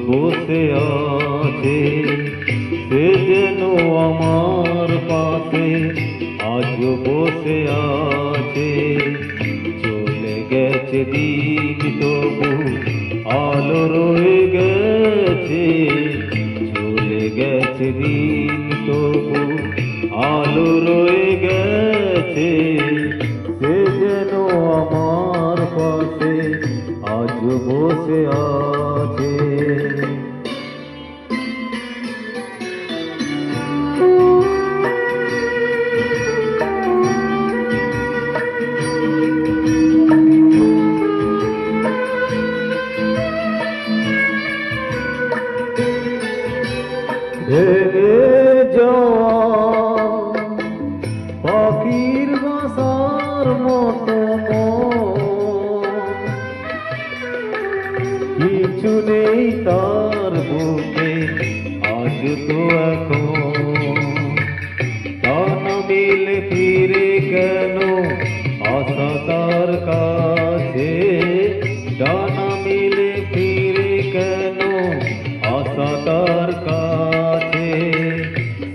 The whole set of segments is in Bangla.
বসে আছে, সে যেন আমার পাশে আজ বসে আছে। চলে গেছে দিন তবু আলো রয়ে গেছে, চলে গেছে দিন তবু আলো রয়ে গেছে। সে যেন আমার পাশে আজ বসে আছে। ভেঙে যাওয়া পাখির বাসার মতো কিছু নেই তার বুকে আজ তো এখন। ডানা মেলে ফিরে কেন আশা তার কাছে, ডানা মেলে ফিরে কেন আশা তার কাছে।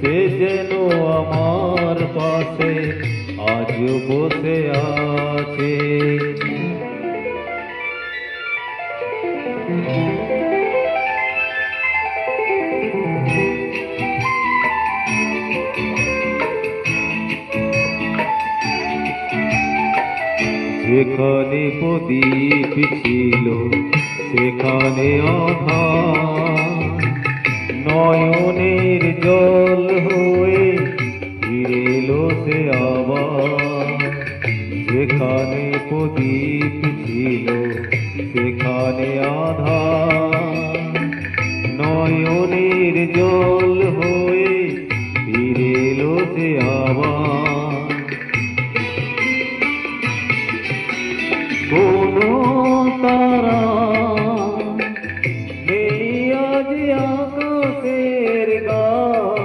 সে যেন আমার পাশে আজ বসে আছে। যেখানে প্রদীপ ছিল সেখানে আধার, নয়নের জল হয়ে ফিরে এলো সে আবার। যেখানে প্রদীপ ছিল সেখানে আধার, নয়নের জল হয়ে ফিরে এলো সে আবার। কোনো তারা নেই আজ আকাশের গান,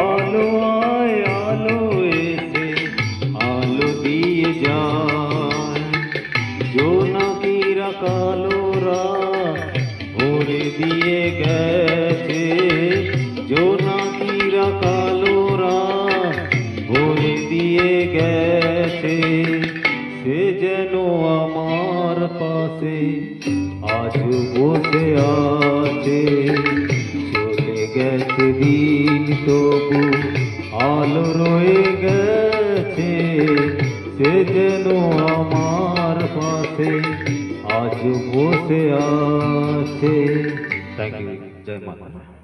আলো আয় আলো এসে আলো দিয়ে যায়। জোনাকিরা কালোরা ভরে দিয়ে গেছে, জোনাকিরা কালোরা ভরে দিয়ে গেছে। সে যেন আমার পাশে আজ বসে আছে, চলে গেছে দিন তবু আলো রয়ে গেছে। সে যেন আমার পাশে আজ বসে আছে। Thank you. জয় মাতা।